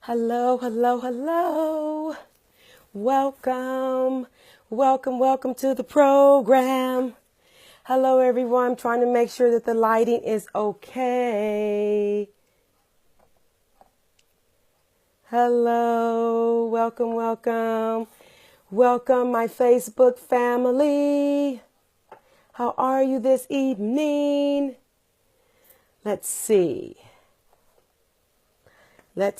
Hello, hello, hello. Welcome, welcome to the program. Hello, everyone. I'm trying to make sure that the lighting is okay. Hello, welcome. Welcome, my Facebook family. How are you this evening? Let's see. Hello,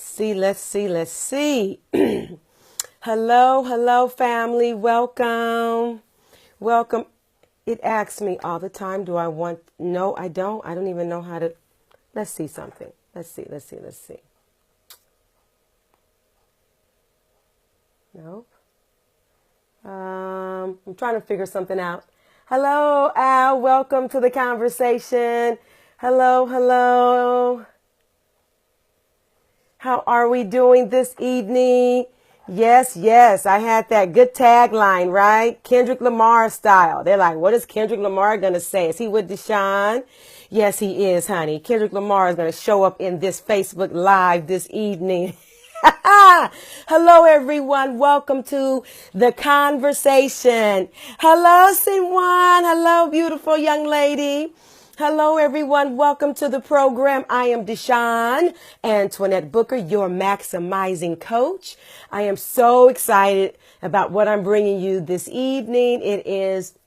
family. Welcome. It asks me all the time, no, I don't. I don't even know how to, let's see something. Let's see. Nope. I'm trying to figure something out. Hello, Al. Welcome to the conversation. Hello. How are we doing this evening? Yes. I had that good tagline, right? Kendrick Lamar style. They're like, what is Kendrick Lamar going to say? Is he with Deshaun? Yes, he is, honey. Kendrick Lamar is going to show up in this Facebook Live this evening. Hello, everyone. Welcome to the conversation. Hello, Sinwan. Hello, beautiful young lady. Hello, everyone. Welcome to the program. I am Deshaun Antoinette Booker, your maximizing coach. I am so excited about what I'm bringing you this evening. It is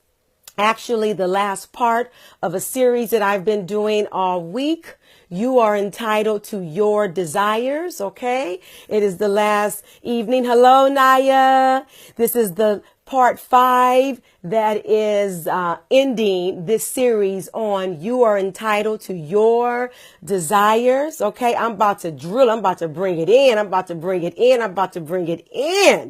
actually the last part of a series that I've been doing all week. You are entitled to your desires, okay? It is the last evening. Hello, Naya. This is the part 5 that is ending this series on you are entitled to your desires, okay? I'm about to drill. I'm about to bring it in.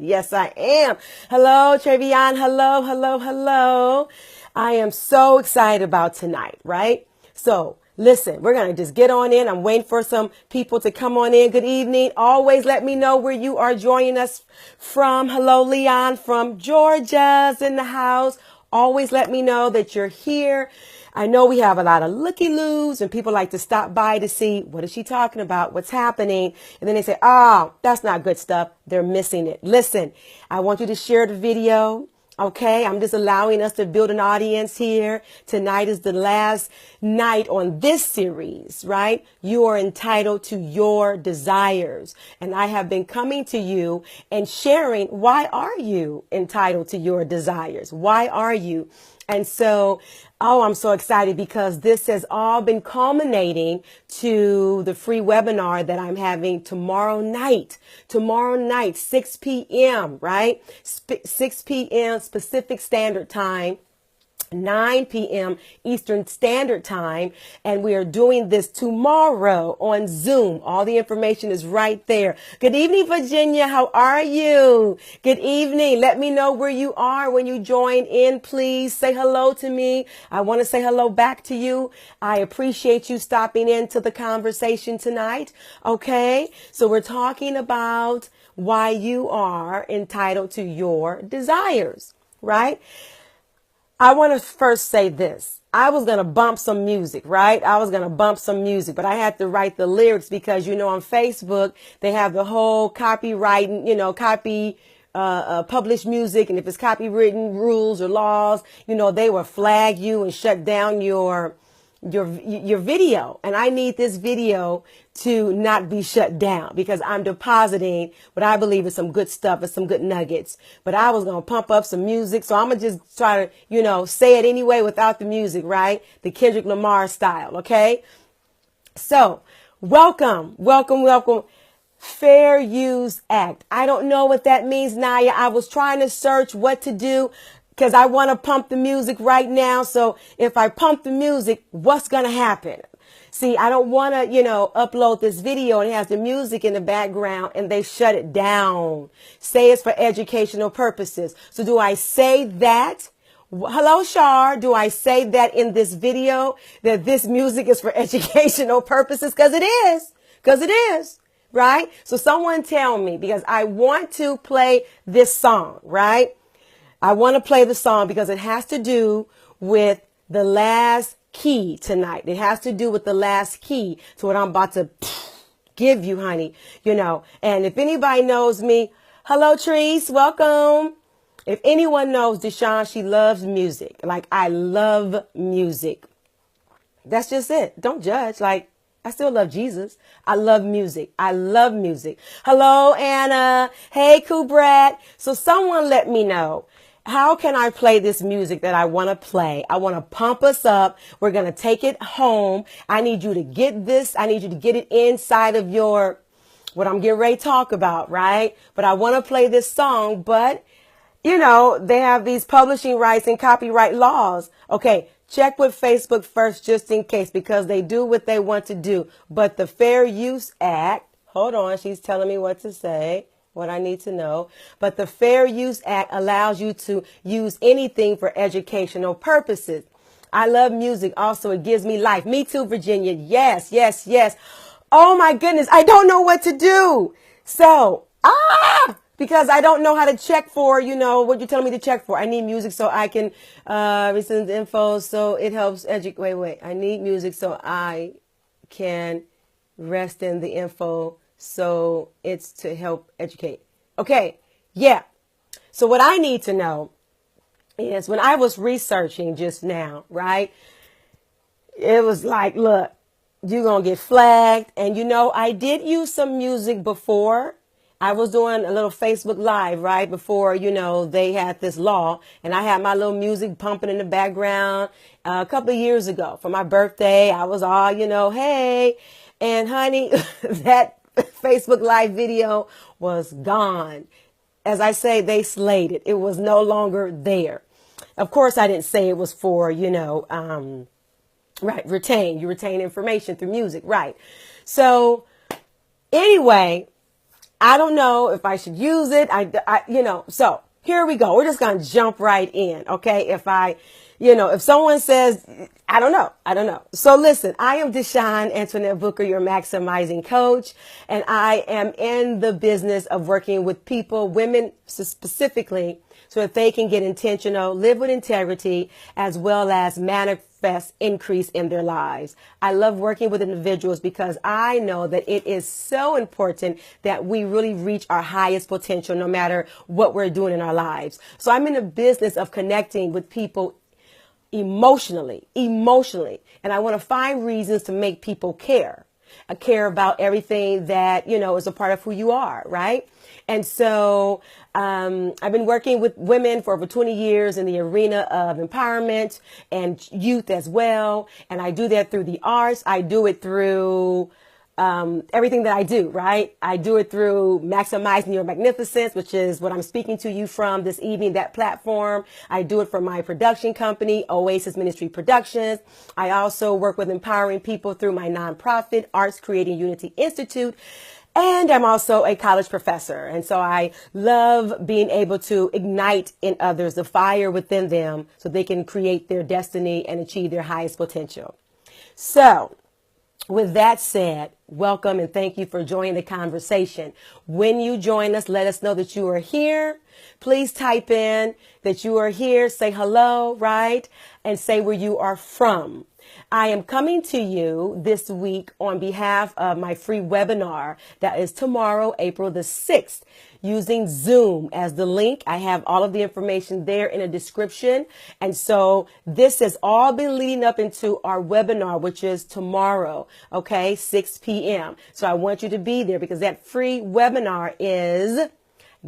Yes, I am. Hello, Trevion. Hello. I am so excited about tonight, right? So, listen, we're going to just get on in. I'm waiting for some people to come on in. Good evening. Always let me know where you are joining us from. Hello, Leon from Georgia's in the house. Always let me know that you're here. I know we have a lot of looky-loos and people like to stop by to see what is she talking about, what's happening. And then they say, oh, that's not good stuff. They're missing it. Listen, I want you to share the video. Okay, I'm just allowing us to build an audience here. Tonight is the last night on this series, right? You are entitled to your desires. And I have been coming to you and sharing, why are you entitled to your desires? Why are you? And so, I'm so excited because this has all been culminating to the free webinar that I'm having tomorrow night, 6 p.m., right? 6 p.m. Pacific Standard Time. 9 p.m. Eastern Standard Time. And we are doing this tomorrow on Zoom. All the information is right there. Good evening, Virginia. How are you? Good evening. Let me know where you are when you join in. Please say hello to me. I want to say hello back to you. I appreciate you stopping into the conversation tonight. Okay. So we're talking about why you are entitled to your desires, right? I want to first say this. I was going to bump some music, right? But I had to write the lyrics because, on Facebook, they have the whole copyright, published music. And if it's copywritten rules or laws, they will flag you and shut down your video. And I need this video to not be shut down because I'm depositing what I believe is some good stuff and some good nuggets. But I was going to pump up some music. So I'm going to just try to, say it anyway without the music, right? The Kendrick Lamar style. Okay. So welcome. Fair Use Act. I don't know what that means, Naya. I was trying to search what to do because I want to pump the music right now. So if I pump the music, what's going to happen? See, I don't want to, upload this video and it has the music in the background and they shut it down. Say it's for educational purposes. So do I say that? Hello, Shar. Do I say that in this video that this music is for educational purposes? Because it is. Right? So someone tell me, because I want to play this song, right? I want to play the song because it has to do with the last key tonight. It has to do with the last key to what I'm about to give you, honey, and if anybody knows me, hello, Treese, welcome. If anyone knows Deshawn, she loves music. Like, I love music. That's just it. Don't judge. Like, I still love Jesus. I love music. I love music. Hello, Anna. Hey, Kubrat. So someone let me know, how can I play this music that I want to play? I want to pump us up. We're going to take it home. I need you to get this. I need you to get it inside of what I'm getting ready to talk about, right? But I want to play this song, but they have these publishing rights and copyright laws. Okay. Check with Facebook first, just in case, because they do what they want to do. But the Fair Use Act, hold on, she's telling me what to say, what I need to know. But the Fair Use Act allows you to use anything for educational purposes. I love music. Also, it gives me life. Me too, Virginia. Yes, yes, yes. Oh my goodness. I don't know what to do. So, because I don't know how to check for, what you're telling me to check for. I need music so I can resend info so it helps educate. Wait. I need music so I can rest in the info so it's to help educate. Okay. Yeah. So what I need to know is, when I was researching just now, right? It was like, look, you're going to get flagged. And I did use some music before. I was doing a little Facebook Live right before, they had this law, and I had my little music pumping in the background a couple of years ago for my birthday. I was all, hey, and honey, that Facebook Live video was gone. As I say, they slayed it. It was no longer there. Of course, I didn't say it was for, right, retain. You retain information through music, right? So anyway, I don't know if I should use it. So here we go. We're just going to jump right in. Okay. If someone says, I don't know. So listen, I am Deshawn Antoinette Booker, your maximizing coach, and I am in the business of working with people, women specifically, so that they can get intentional, live with integrity, as well as manifest increase in their lives. I love working with individuals because I know that it is so important that we really reach our highest potential no matter what we're doing in our lives. So I'm in the business of connecting with people emotionally, and I want to find reasons to make people care. I care about everything that, is a part of who you are, right? And so I've been working with women for over 20 years in the arena of empowerment and youth as well. And I do that through the arts. I do it through everything that I do, right? I do it through Maximizing Your Magnificence, which is what I'm speaking to you from this evening, that platform. I do it for my production company, Oasis Ministry Productions. I also work with empowering people through my nonprofit, Arts Creating Unity Institute. And I'm also a college professor. And so I love being able to ignite in others the fire within them so they can create their destiny and achieve their highest potential. So with that said, welcome and thank you for joining the conversation. When you join us, let us know that you are here. Please type in that you are here, say hello, right? And say where you are from. I am coming to you this week on behalf of my free webinar that is tomorrow, April the 6th, using Zoom as the link. I have all of the information there in a description. And so this has all been leading up into our webinar, which is tomorrow, okay, 6 p.m. So I want you to be there because that free webinar is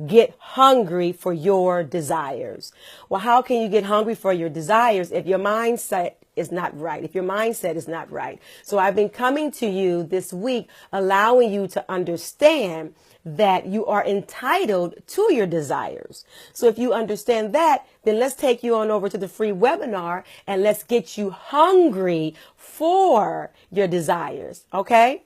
Get Hungry for Your Desires. Well, how can you get hungry for your desires if your mindset is not right, if your mindset is not right? So I've been coming to you this week, allowing you to understand that you are entitled to your desires. So if you understand that, then let's take you on over to the free webinar and let's get you hungry for your desires. Okay?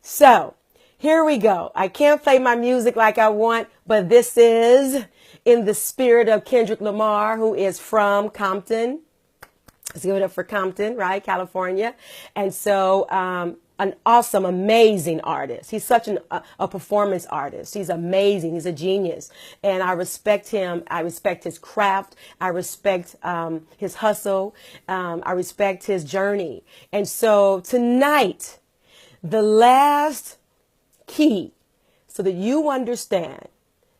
So here we go. I can't play my music like I want, but this is in the spirit of Kendrick Lamar, who is from Compton. Let's give it up for Compton, right? California. And so, an awesome, amazing artist. He's such a performance artist. He's amazing. He's a genius. And I respect him. I respect his craft. I respect his hustle. I respect his journey. And so tonight, the last key so that you understand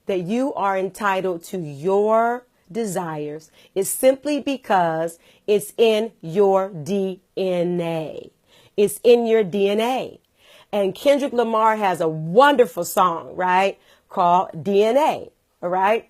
that you are entitled to your desires is simply because it's in your DNA. It's in your DNA. And Kendrick Lamar has a wonderful song, right, called DNA, all right?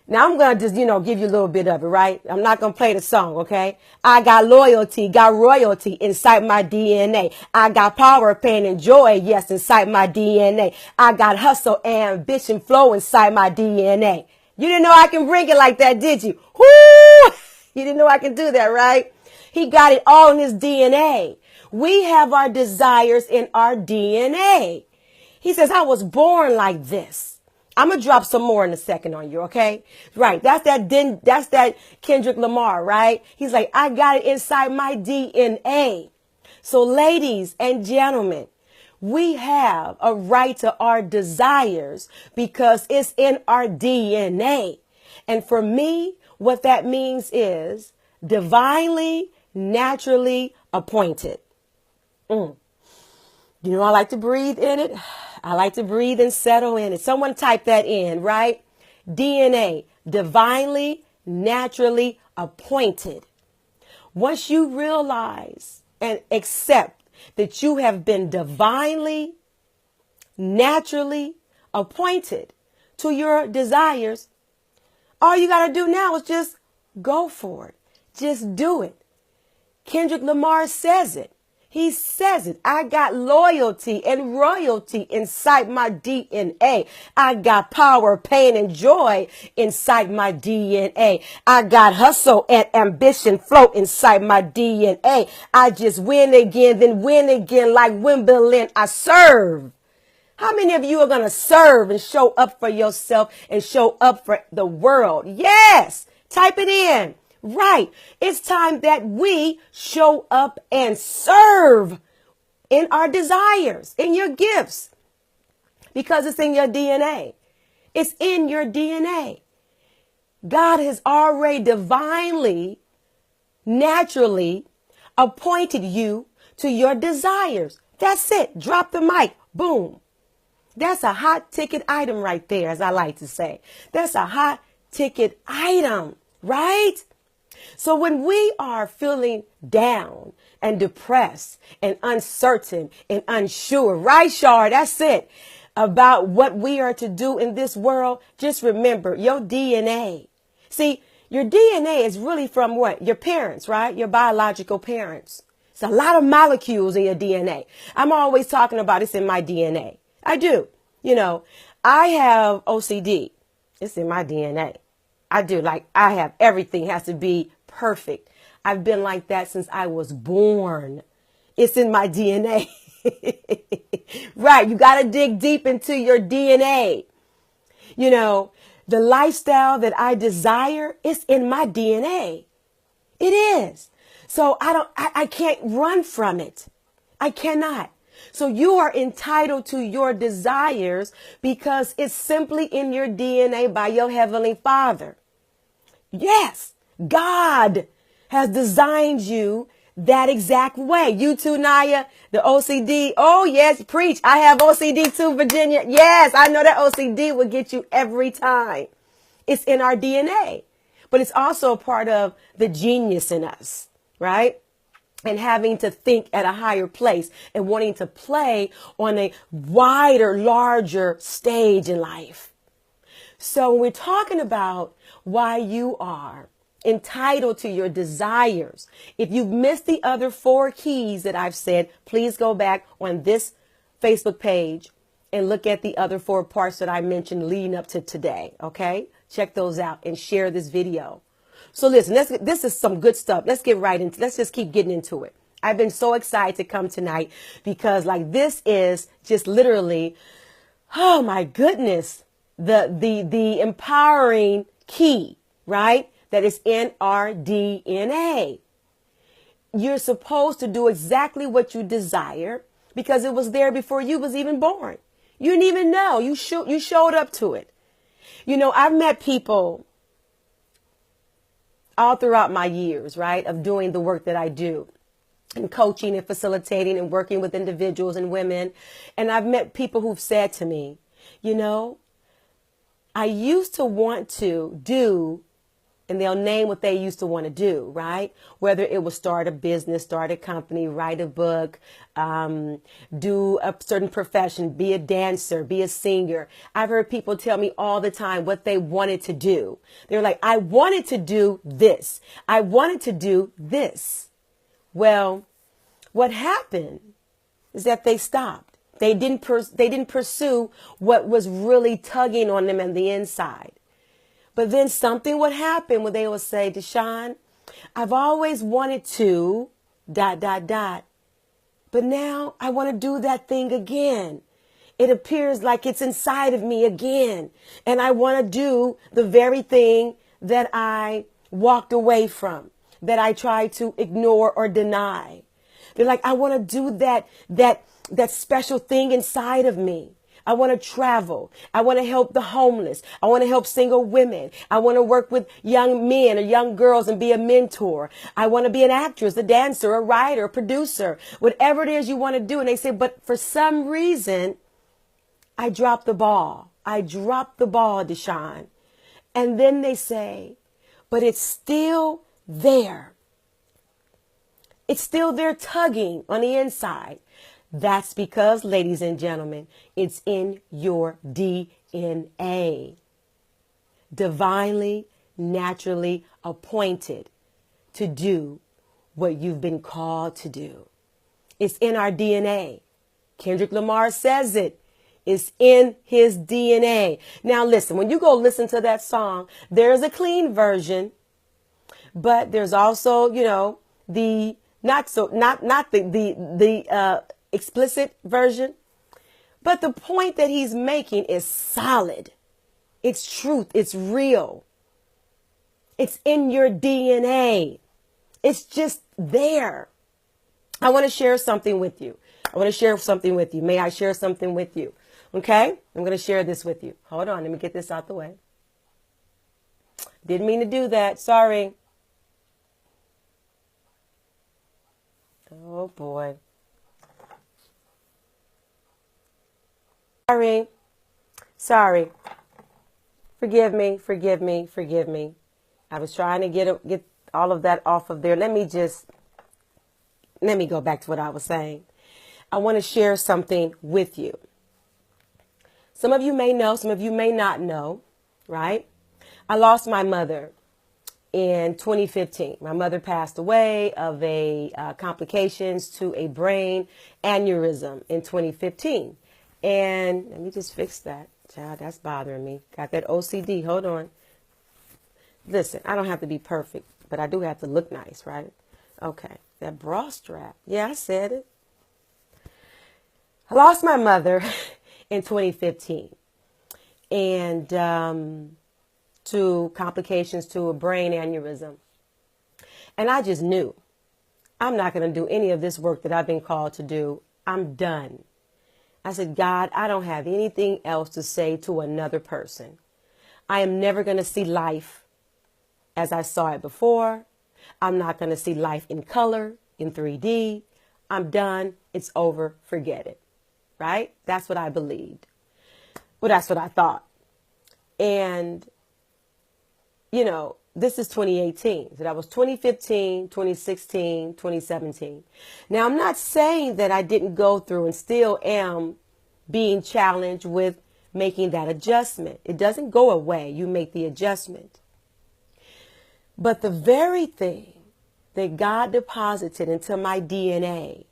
Now I'm going to just, give you a little bit of it, right? I'm not going to play the song, okay? I got loyalty, got royalty inside my DNA. I got power, pain, and joy, yes, inside my DNA. I got hustle, ambition, flow inside my DNA. You didn't know I can bring it like that, did you? Whoo! You didn't know I can do that, right? He got it all in his DNA. We have our desires in our DNA. He says, I was born like this. I'm going to drop some more in a second on you, okay? Right. That's that Kendrick Lamar, right? He's like, I got it inside my DNA. So ladies and gentlemen, we have a right to our desires because it's in our DNA. And for me, what that means is divinely, naturally appointed. I like to breathe in it. I like to breathe and settle in it. Someone type that in, right? DNA, divinely, naturally appointed. Once you realize and accept that you have been divinely, naturally appointed to your desires, all you got to do now is just go for it. Just do it. Kendrick Lamar says it. He says it. I got loyalty and royalty inside my DNA. I got power, pain, and joy inside my DNA. I got hustle and ambition flow inside my DNA. I just win again, then win again like Wimbledon. I serve. How many of you are going to serve and show up for yourself and show up for the world? Yes. Type it in. Right. It's time that we show up and serve in our desires, in your gifts, because it's in your DNA. It's in your DNA. God has already divinely, naturally appointed you to your desires. That's it. Drop the mic. Boom. That's a hot ticket item right there, as I like to say. That's a hot ticket item, right? So when we are feeling down and depressed and uncertain and unsure, right, Shar? That's it. About what we are to do in this world, just remember your DNA. See, your DNA is really from what? Your parents, right? Your biological parents. It's a lot of molecules in your DNA. I'm always talking about it's in my DNA. I do. I have OCD. It's in my DNA. I do. I have everything has to be perfect. I've been like that since I was born. It's in my DNA. Right. You got to dig deep into your DNA. The lifestyle that I desire is in my DNA. It is. So I can't run from it. I cannot. So you are entitled to your desires because it's simply in your DNA by your Heavenly Father. Yes, God has designed you that exact way. You too, Naya, the OCD. Oh, yes, preach. I have OCD too, Virginia. Yes, I know that OCD will get you every time. It's in our DNA, but it's also a part of the genius in us, right? And having to think at a higher place and wanting to play on a wider, larger stage in life. So when we're talking about why you are entitled to your desires, if you've missed the other 4 keys that I've said, please go back on this Facebook page and look at the other 4 parts that I mentioned leading up to today. Okay, check those out and share this video. So listen, this is some good stuff. Let's just keep getting into it. I've been so excited to come tonight because this is just literally, oh my goodness, the empowering key, right? That is in our DNA. You're supposed to do exactly what you desire because it was there before you was even born. You didn't even know. You showed up to it. I've met people all throughout my years, right, of doing the work that I do. and coaching and facilitating and working with individuals and women. And I've met people who've said to me, you know, I used to want to do, and they'll name what they used to want to do, right? Whether it was start a business, start a company, write a book, do a certain profession, be a dancer, be a singer. I've heard people tell me all the time what they wanted to do. They're like, I wanted to do this. I wanted to do this. Well, what happened is that they stopped. They didn't pursue what was really tugging on them on the inside. But then something would happen when they would say, Deshawn, I've always wanted to ... But now I want to do that thing again. It appears like it's inside of me again. And I want to do the very thing that I walked away from, that I tried to ignore or deny. They're like, I want to do that special thing inside of me. I want to travel. I want to help the homeless. I want to help single women. I want to work with young men or young girls and be a mentor. I want to be an actress, a dancer, a writer, a producer, whatever it is you want to do. And they say, but for some reason, I dropped the ball. I dropped the ball, Deshawn. And then they say, but it's still there. It's still there tugging on the inside. That's because, ladies and gentlemen, it's in your DNA. Divinely, naturally appointed to do what you've been called to do. It's in our DNA. Kendrick Lamar says it. It's in his DNA. Now listen, when you go listen to that song, there's a clean version, but there's also, you know, the not the explicit version. But the point that he's making is solid. It's truth. It's real. It's in your DNA. It's just there. I want to share something with you. May I share something with you? Okay? I'm going to share this with you. Hold on. Let me get this out the way. Didn't mean to do that. Sorry. Oh, boy. Sorry. Forgive me. I was trying to get all of that off of there. Let me go back to what I was saying. I want to share something with you. Some of you may know, some of you may not know, right? I lost my mother in 2015. My mother passed away of complications to a brain aneurysm in 2015. And let me just fix that. Child, that's bothering me. Got that OCD. Hold on. Listen, I don't have to be perfect, but I do have to look nice, right? Okay. That bra strap. Yeah, I said it. I lost my mother in 2015 and to complications to a brain aneurysm. And I just knew I'm not going to do any of this work that I've been called to do. I'm done. I said, God, I don't have anything else to say to another person. I am never going to see life as I saw it before. I'm not going to see life in color, in 3D. I'm done. It's over. Forget it. Right? That's what I believed. Well, that's what I thought. And, you know, this is 2018. So that was 2015, 2016, 2017. Now, I'm not saying that I didn't go through and still am being challenged with making that adjustment. It doesn't go away. You make the adjustment. But the very thing that God deposited into my DNA,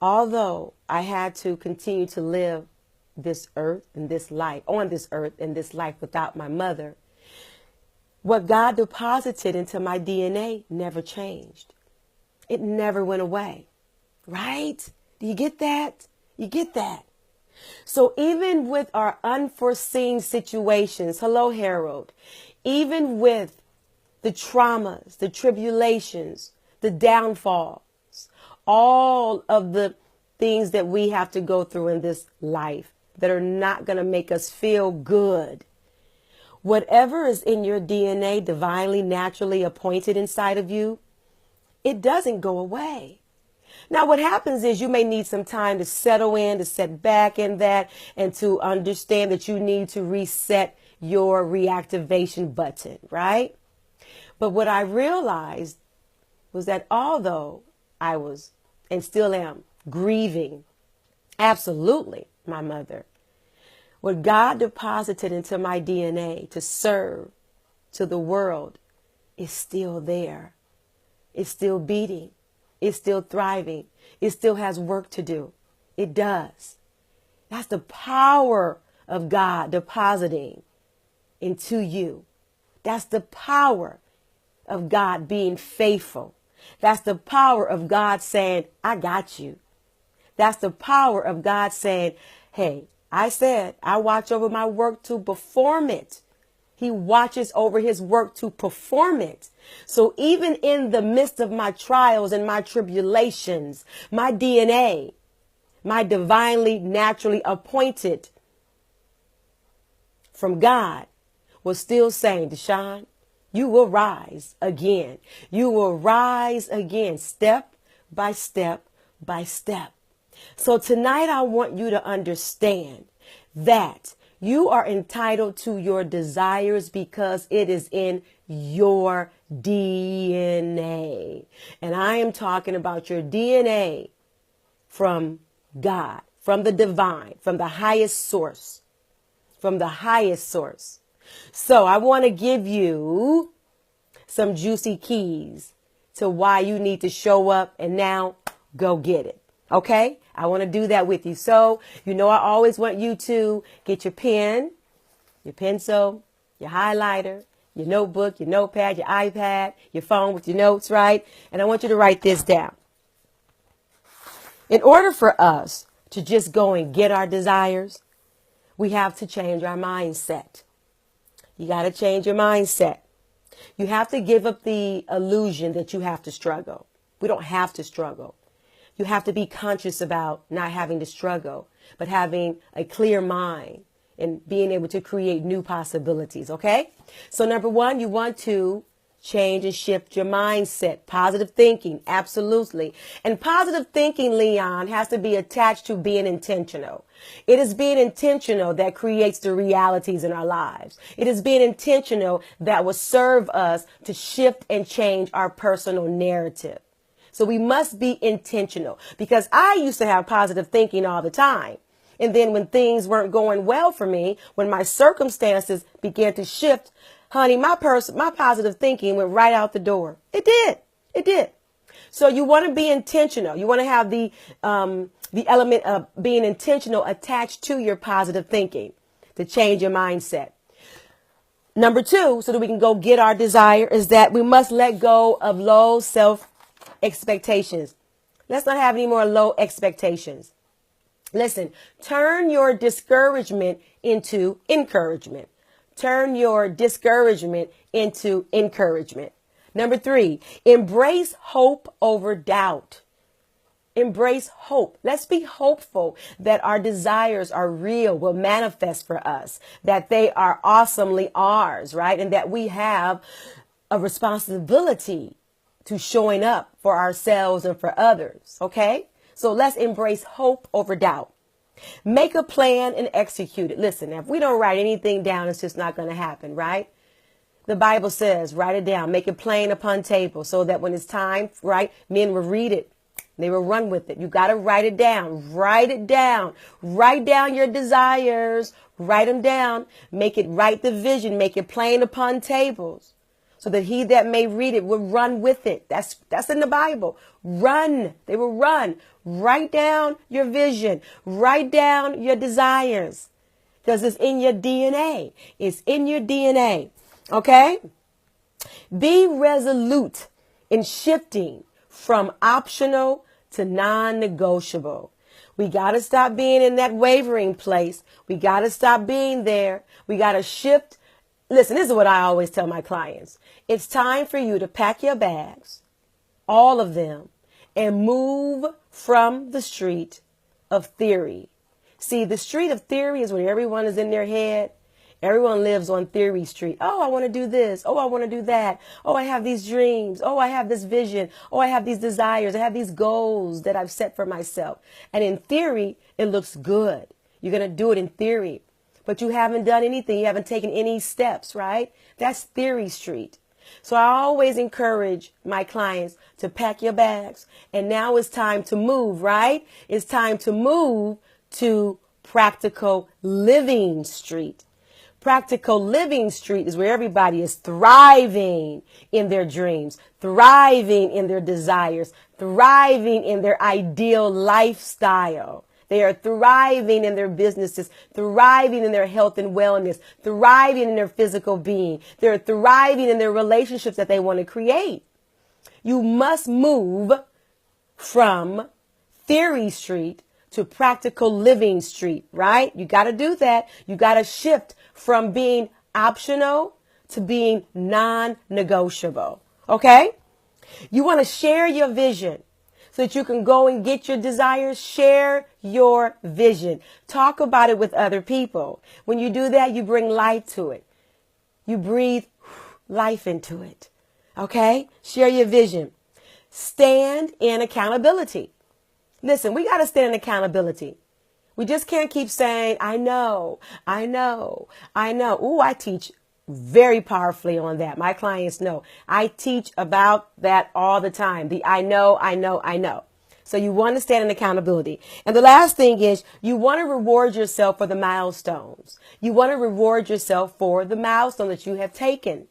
although I had to continue to live this earth and this life, on this earth and this life without my mother, what God deposited into my DNA never changed. It never went away. Right? Do you get that? You get that? So even with our unforeseen situations, hello, Harold, even with the traumas, the tribulations, the downfalls, all of the things that we have to go through in this life that are not going to make us feel good. Whatever is in your DNA, divinely, naturally appointed inside of you, it doesn't go away. Now, what happens is you may need some time to settle in, to set back in that, and to understand that you need to reset your reactivation button, right? But what I realized was that although I was and still am grieving, absolutely, my mother, what God deposited into my DNA to serve to the world is still there. It's still beating. It's still thriving. It still has work to do. It does. That's the power of God depositing into you. That's the power of God being faithful. That's the power of God saying, I got you. That's the power of God saying, hey, I said I watch over my work to perform it. He watches over his work to perform it. So even in the midst of my trials and my tribulations, my DNA, my divinely, naturally appointed from God, was still saying, Deshaun, you will rise again. You will rise again, step by step by step. So tonight I want you to understand that you are entitled to your desires because it is in your DNA. And I am talking about your DNA from God, from the divine, from the highest source, from the highest source. So I want to give you some juicy keys to why you need to show up and now go get it. Okay? I want to do that with you. So, I always want you to get your pen, your pencil, your highlighter, your notebook, your notepad, your iPad, your phone with your notes, right? And I want you to write this down. In order for us to just go and get our desires, we have to change our mindset. You got to change your mindset. You have to give up the illusion that you have to struggle. We don't have to struggle. You have to be conscious about not having to struggle, but having a clear mind and being able to create new possibilities. Okay? So number one, you want to change and shift your mindset. Positive thinking. Absolutely. And positive thinking, Leon, has to be attached to being intentional. It is being intentional that creates the realities in our lives. It is being intentional that will serve us to shift and change our personal narrative. So we must be intentional, because I used to have positive thinking all the time. And then when things weren't going well for me, when my circumstances began to shift, honey, my positive thinking went right out the door. It did. It did. So you want to be intentional. You want to have the element of being intentional attached to your positive thinking to change your mindset. Number two, so that we can go get our desire, is that we must let go of low self expectations. Let's not have any more low expectations. Listen, turn your discouragement into encouragement. Turn your discouragement into encouragement. Number three, embrace hope over doubt. Embrace hope. Let's be hopeful that our desires are real, will manifest for us, that they are awesomely ours, right? And that we have a responsibility to showing up for ourselves and for others. Okay? So let's embrace hope over doubt. Make a plan and execute it. Listen, if we don't write anything down, it's just not going to happen, right? The Bible says, write it down, make it plain upon table, so that when it's time, right, men will read it. They will run with it. You got to write it down. Write it down. Write down your desires. Write them down. Write the vision. Make it plain upon tables, so that he that may read it will run with it. That's in the Bible. Run. They will run. Write down your vision. Write down your desires, because it's in your DNA. It's in your DNA. Okay? Be resolute in shifting from optional to non-negotiable. We got to stop being in that wavering place. We got to stop being there. We got to shift. Listen, this is what I always tell my clients. It's time for you to pack your bags, all of them, and move from the street of theory. See, the street of theory is when everyone is in their head Everyone lives on Theory Street. Oh, I want to do this. Oh, I want to do that. Oh, I have these dreams. Oh, I have this vision. Oh, I have these desires. I have these goals that I've set for myself. And in theory, it looks good. You're going to do it in theory, but you haven't done anything. You haven't taken any steps, right? That's Theory Street. So I always encourage my clients to pack your bags. And now it's time to move, right? It's time to move to Practical Living Street. Practical Living Street is where everybody is thriving in their dreams, thriving in their desires, thriving in their ideal lifestyle. They are thriving in their businesses, thriving in their health and wellness, thriving in their physical being. They're thriving in their relationships that they want to create. You must move from Theory Street to Practical Living Street, right? You got to do that. You got to shift from being optional to being non-negotiable. Okay? You want to share your vision so that you can go and get your desires. Share your vision. Talk about it with other people. When you do that, you bring life to it. You breathe life into it. Okay? Share your vision. Stand in accountability. Listen, we got to stand in accountability. We just can't keep saying, I know. Ooh, I teach very powerfully on that. My clients know. I teach about that all the time. The I know. So you want to stand in accountability. And the last thing is you want to reward yourself for the milestones. You want to reward yourself for the milestone that you have taken.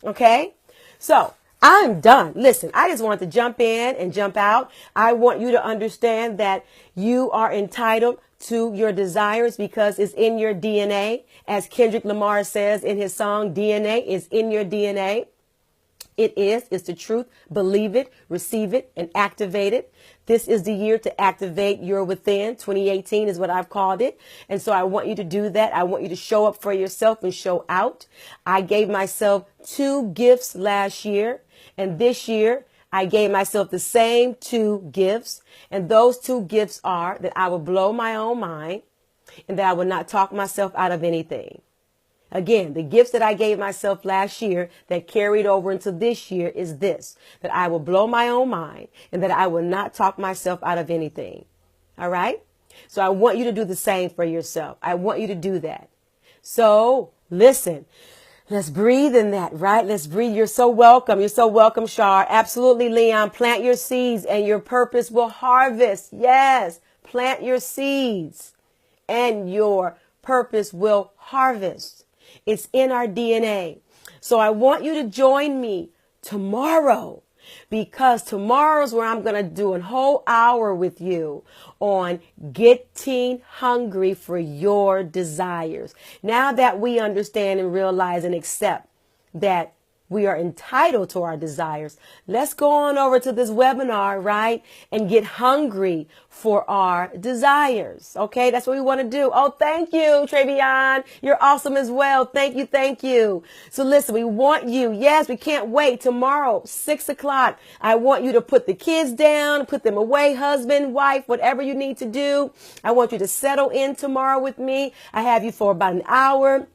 Okay? So I'm done. Listen, I just want to jump in and jump out. I want you to understand that you are entitled to your desires because it's in your DNA. As Kendrick Lamar says in his song, DNA is in your DNA. It is. It's the truth. Believe it, receive it, and activate it. This is the year to activate your within. 2018 is what I've called it. And so I want you to do that. I want you to show up for yourself and show out. I gave myself 2 gifts last year. And this year, I gave myself the same 2 gifts. And those 2 gifts are that I will blow my own mind and that I will not talk myself out of anything. Again, the gifts that I gave myself last year that carried over into this year is this, that I will blow my own mind and that I will not talk myself out of anything. All right? So I want you to do the same for yourself. I want you to do that. So listen, let's breathe in that, right? Let's breathe. You're so welcome. You're so welcome, Shar. Absolutely, Leon. Plant your seeds and your purpose will harvest. Yes. Plant your seeds and your purpose will harvest. It's in our DNA. So I want you to join me tomorrow because tomorrow's where I'm going to do a whole hour with you on getting hungry for your desires. Now that we understand and realize and accept that we are entitled to our desires, let's go on over to this webinar, right? And get hungry for our desires. Okay, that's what we want to do. Oh, thank you, Travion. You're awesome as well. Thank you. Thank you. So listen, we want you. Yes, we can't wait. Tomorrow, 6 o'clock. I want you to put the kids down, put them away, husband, wife, whatever you need to do. I want you to settle in tomorrow with me. I have you for about an hour.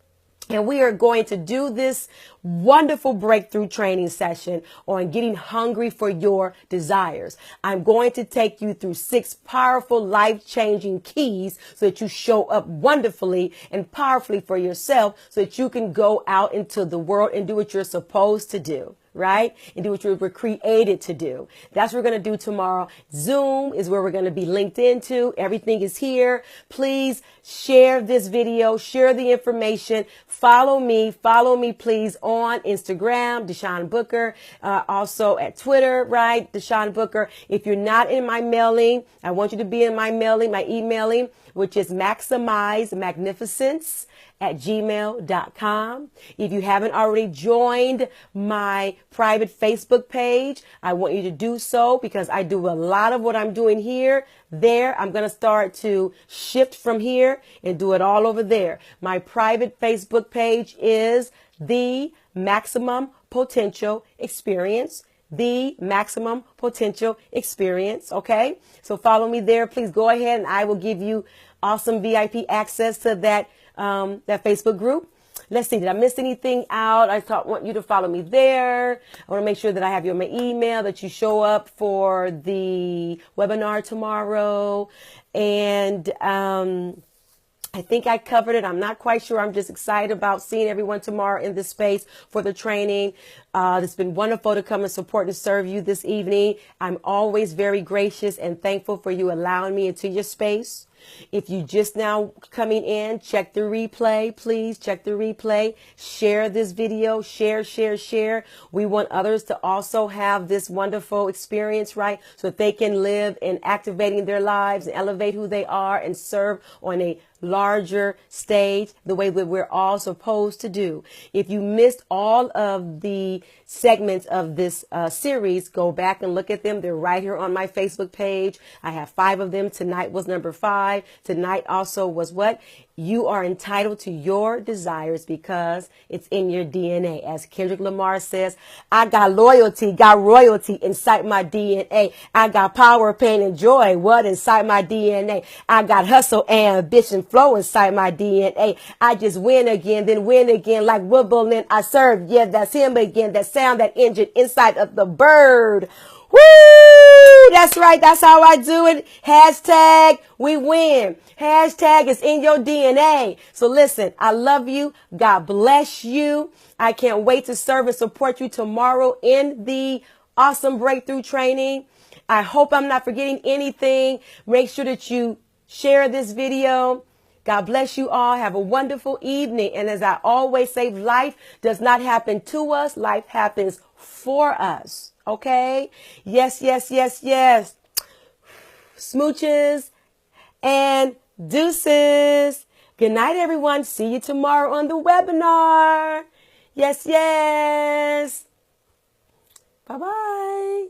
And we are going to do this wonderful breakthrough training session on getting hungry for your desires. I'm going to take you through 6 powerful life-changing keys so that you show up wonderfully and powerfully for yourself so that you can go out into the world and do what you're supposed to do. Right? And do what you were created to do. That's what we're going to do tomorrow. Zoom is where we're going to be linked into. Everything is here. Please share this video, share the information. Follow me, please, on Instagram, Deshaun Booker, also at Twitter, right? Deshaun Booker. If you're not in my mailing, I want you to be in my mailing, my emailing, which is maximizemagnificence@gmail.com. If you haven't already joined my private Facebook page, I want you to do so because I do a lot of what I'm doing here. There, I'm going to start to shift from here and do it all over there. My private Facebook page is The Maximum Potential Experience. The Maximum Potential Experience. Okay. So follow me there. Please go ahead and I will give you awesome VIP access to that Facebook group. Let's see, did I miss anything out? Want you to follow me there. I want to make sure that I have you on my email, that you show up for the webinar tomorrow. And I think I covered it. I'm not quite sure. I'm just excited about seeing everyone tomorrow in this space for the training. It's been wonderful to come and support and serve you this evening. I'm always very gracious and thankful for you allowing me into your space. If you just now coming in, check the replay, please check the replay. Share this video, share. We want others to also have this wonderful experience, right? So that they can live in activating their lives and elevate who they are and serve on a larger stage the way that we're all supposed to do. If you missed all of the segments of this series, go back and look at them. They're right here on my Facebook page. I have 5 of them. Tonight was number 5. Tonight also was what? You are entitled to your desires because it's in your DNA. As Kendrick Lamar says, I got loyalty, got royalty inside my DNA. I got power, pain, and joy. What inside my DNA? I got hustle, ambition, flow inside my DNA. I just win again, then win again like Wimbledon. I serve. Yeah, that's him again. That sound, that engine inside of the bird. Woo! That's right. That's how I do it. Hashtag we win. Hashtag is in your DNA. So listen, I love you. God bless you. I can't wait to serve and support you tomorrow in the awesome breakthrough training. I hope I'm not forgetting anything. Make sure that you share this video. God bless you all. Have a wonderful evening. And as I always say, life does not happen to us. Life happens for us. Okay? Yes. Smooches and deuces. Good night, everyone. See you tomorrow on the webinar. Yes. Bye-bye.